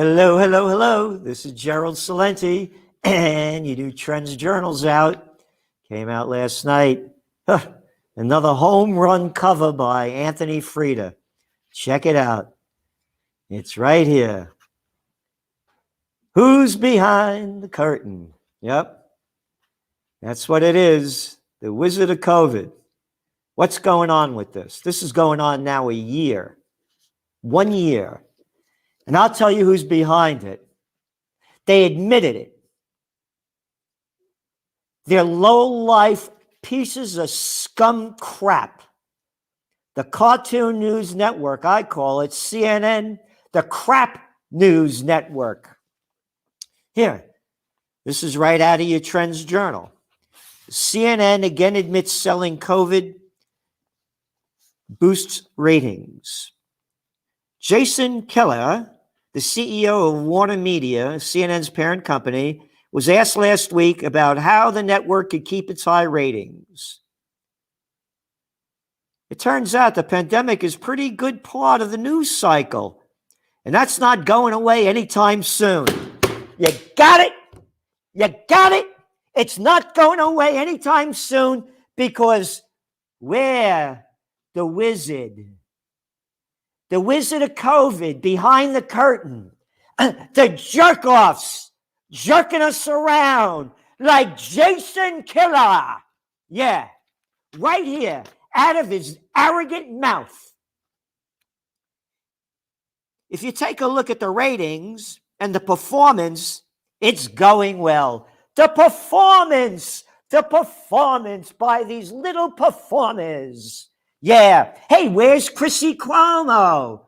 Hello, hello, hello. This is Gerald Salenti, and you do Trends Journals out. Came out last night. Huh, another home run cover by Anthony Frieda. Check it out. It's right here. Who's behind the curtain? Yep, that's what it is. The Wizard of COVID. What's going on with this? This is going on now a year. 1 year. And I'll tell you who's behind it. They admitted it. They're low-life pieces of scum crap. The Cartoon News Network, I call it CNN, the crap news network. Here, this is right out of your Trends Journal. CNN again admits selling COVID boosts ratings. Jason Keller, the CEO of Warner Media, CNN's parent company, was asked last week about how the network could keep its high ratings. It turns out the pandemic is a pretty good part of the news cycle, and that's not going away anytime soon. You got it? You got it? It's not going away anytime soon because we're the wizard of COVID behind the curtain. The jerk-offs jerking us around like Jason Keller. Yeah, right here, out of his arrogant mouth. If you take a look at the ratings and the performance, it's going well. The performance by these little performers. Yeah. Hey, where's Chrissy Cuomo?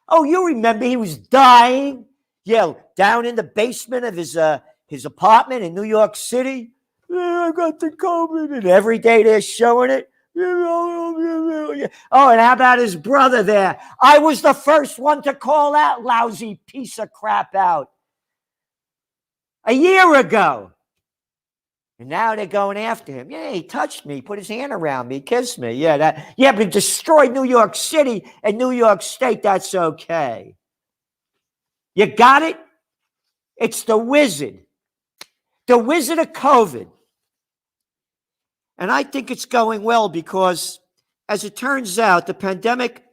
Oh, you remember he was dying? Yeah, down in the basement of his apartment in New York City. Yeah, I got the COVID, and every day they're showing it. Oh, and how about his brother there? I was the first one to call that lousy piece of crap out a year ago. And now they're going after him. Yeah, he touched me, put his hand around me, kissed me. Yeah, but he destroyed New York City and New York State. That's okay. You got it? It's the wizard of COVID. And I think it's going well because, as it turns out, the pandemic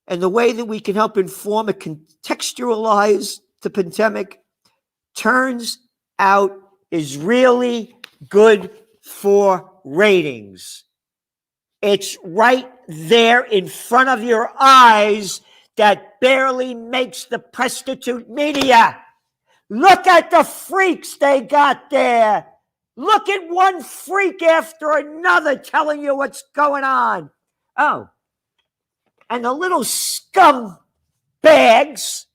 and the way that we can help inform and contextualize the pandemic turns out is really good for ratings. It's right there in front of your eyes that barely makes the prostitute media. Look at the freaks they got there. Look at one freak after another telling you what's going on. Oh, and the little scum bags,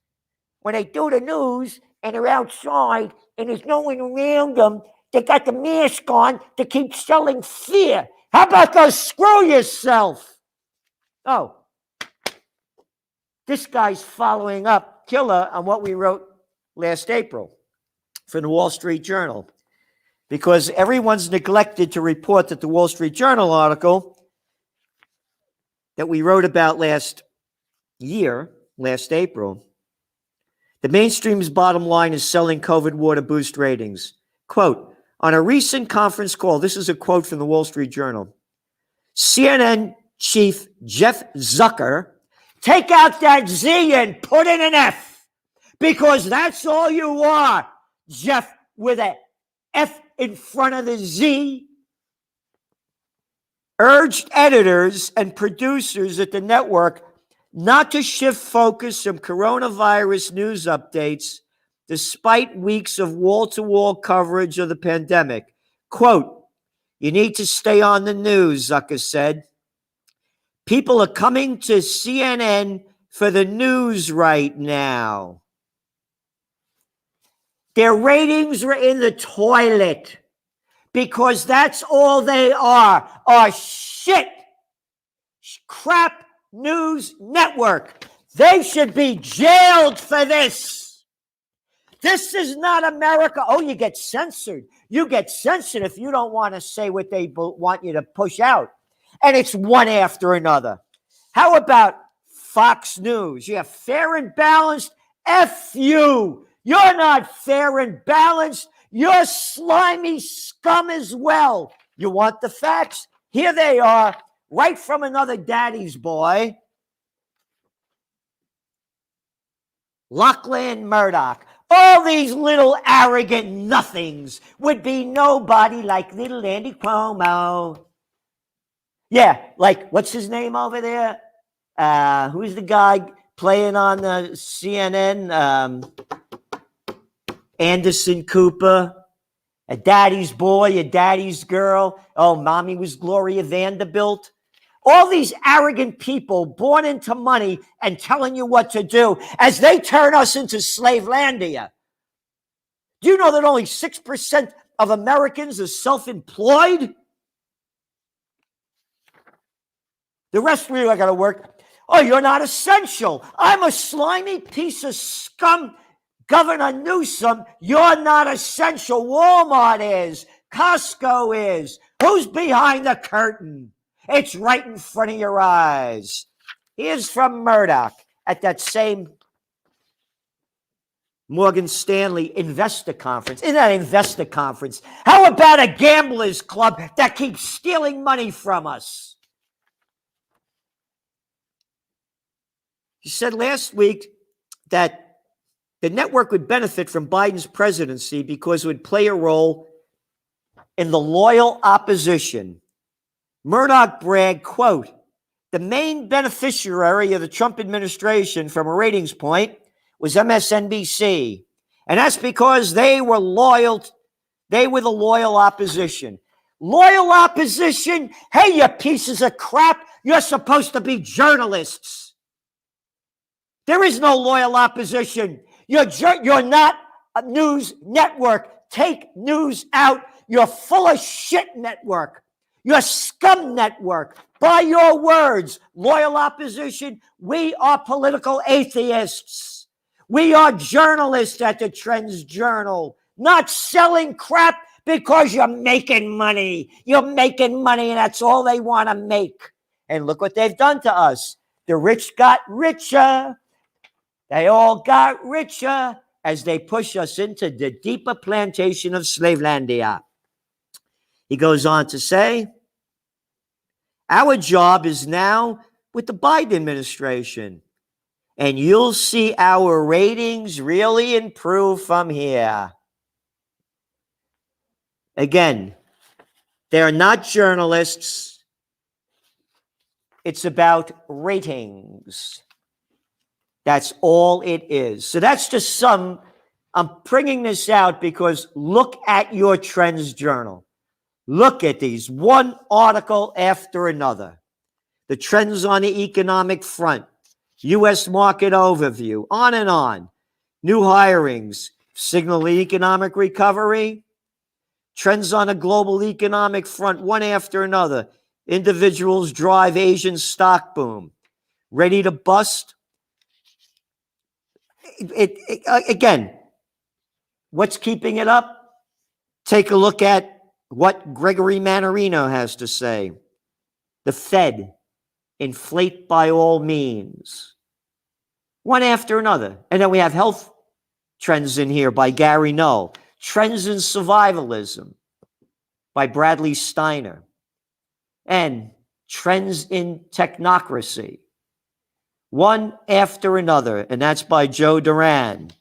when they do the news and they're outside and there's no one around them, they got the mask on to keep selling fear. How about those screw yourself? Oh, this guy's following up killer on what we wrote last April for the Wall Street Journal, because everyone's neglected to report that the Wall Street Journal article that we wrote about last April, the mainstream's bottom line is selling COVID war to boost ratings. Quote, on a recent conference call, this is a quote from the Wall Street Journal, CNN chief Jeff Zucker, take out that Z and put in an F, because that's all you are, Jeff, with an F in front of the Z, urged editors and producers at the network not to shift focus from coronavirus news updates despite weeks of wall-to-wall coverage of the pandemic. Quote, you need to stay on the news, Zucker said. People are coming to CNN for the news right now. Their ratings were in the toilet because that's all they are shit crap news network. They should be jailed for this. This is not America. Oh, you get censored. You get censored if you don't want to say what they want you to push out. And it's one after another. How about Fox News? You have fair and balanced F you. You're not fair and balanced. You're slimy scum as well. You want the facts? Here they are, right from another daddy's boy. Lachlan Murdoch. All these little arrogant nothings would be nobody like little Andy Cuomo. Yeah, like, what's his name over there? Who's the guy playing on the CNN? Anderson Cooper. A daddy's boy, a daddy's girl. Oh, mommy was Gloria Vanderbilt. All these arrogant people born into money and telling you what to do as they turn us into slavelandia. Do you know that only 6% of Americans are self-employed? The rest of you are going to work. Oh, you're not essential. I'm a slimy piece of scum. Governor Newsom, you're not essential. Walmart is. Costco is. Who's behind the curtain? It's right in front of your eyes. Here's from Murdoch at that same Morgan Stanley investor conference. In that investor conference, how about a gamblers club that keeps stealing money from us? He said last week that the network would benefit from Biden's presidency because it would play a role in the loyal opposition. Murdoch bragged, quote, the main beneficiary of the Trump administration from a ratings point was MSNBC. And that's because they were loyal. They were the loyal opposition. Loyal opposition? Hey, you pieces of crap. You're supposed to be journalists. There is no loyal opposition. You're not a news network. Take news out. You're full of shit network. You're scum network. By your words, loyal opposition, we are political atheists. We are journalists at the Trends Journal, not selling crap because you're making money. You're making money, and that's all they want to make. And look what they've done to us. The rich got richer. They all got richer as they push us into the deeper plantation of Slavelandia. He goes on to say, our job is now with the Biden administration, and you'll see our ratings really improve from here. Again, they're not journalists. It's about ratings. That's all it is. So that's just some. I'm bringing this out because look at your Trends Journal. Look at these, one article after another. The trends on the economic front, U.S. market overview, on and on. New hirings, signal the economic recovery. Trends on the global economic front, one after another. Individuals drive Asian stock boom. Ready to bust? Again, what's keeping it up? Take a look at what Gregory Mannarino has to say. The Fed, inflate by all means. One after another. And then we have health trends in here by Gary Null. Trends in survivalism by Bradley Steiner. And trends in technocracy. One after another. And that's by Joe Duran.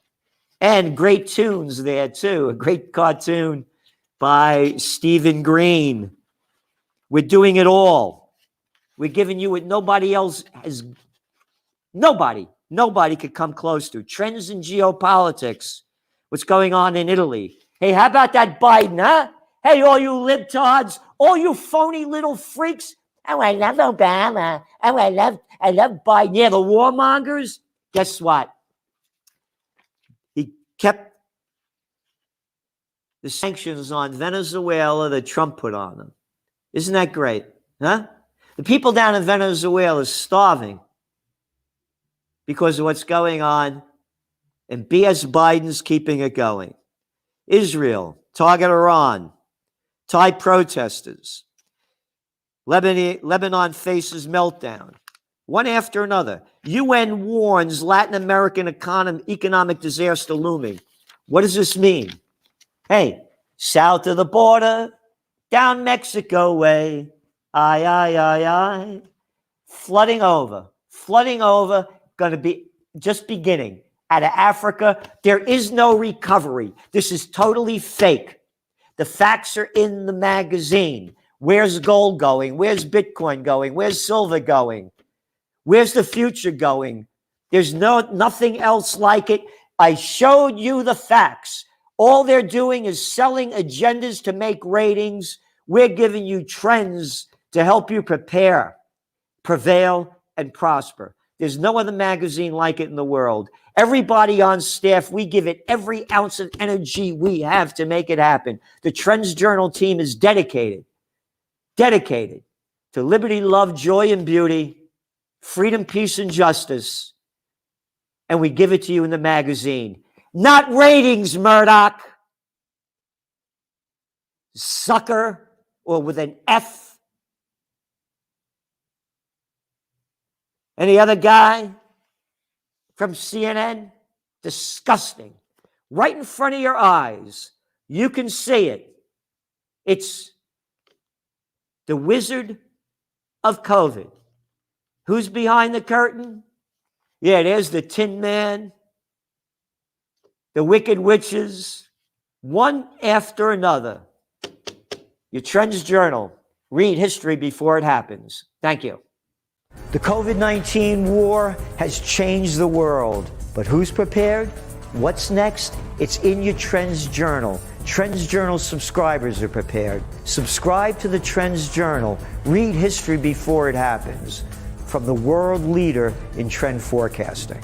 And great tunes there too. A great cartoon by Stephen Green. We're doing it all. We're giving you what nobody else has. Nobody could come close to. Trends in geopolitics. What's going on in Italy? Hey, how about that Biden, huh? Hey, all you libtards, all you phony little freaks. Oh, I love Obama. Oh, I love Biden. Yeah, the warmongers. Guess what? He kept the sanctions on Venezuela that Trump put on them. Isn't that great? Huh? The people down in Venezuela are starving because of what's going on, and BS Biden's keeping it going. Israel, target Iran, Thai protesters. Lebanon faces meltdown. one after another. UN warns Latin American economic disaster looming. What does this mean? Hey, south of the border, down Mexico way, aye, aye, aye, aye. Flooding over, going to be just beginning. Out of Africa, there is no recovery. This is totally fake. The facts are in the magazine. Where's gold going? Where's Bitcoin going? Where's silver going? Where's the future going? There's nothing else like it. I showed you the facts. All they're doing is selling agendas to make ratings. We're giving you trends to help you prepare, prevail, and prosper. There's no other magazine like it in the world. Everybody on staff, we give it every ounce of energy we have to make it happen. The Trends Journal team is dedicated to liberty, love, joy, and beauty, freedom, peace, and justice. And we give it to you in the magazine. Not ratings, Murdoch. Sucker, or with an F. Any other guy from CNN? Disgusting. Right in front of your eyes. You can see it. It's the Wizard of COVID. Who's behind the curtain? Yeah, there's the Tin Man, the Wicked Witches, one after another. Your Trends Journal. Read history before it happens. Thank you. The COVID-19 war has changed the world, but who's prepared? What's next? It's in your Trends Journal. Trends Journal subscribers are prepared. Subscribe to the Trends Journal. Read history before it happens. From the world leader in trend forecasting.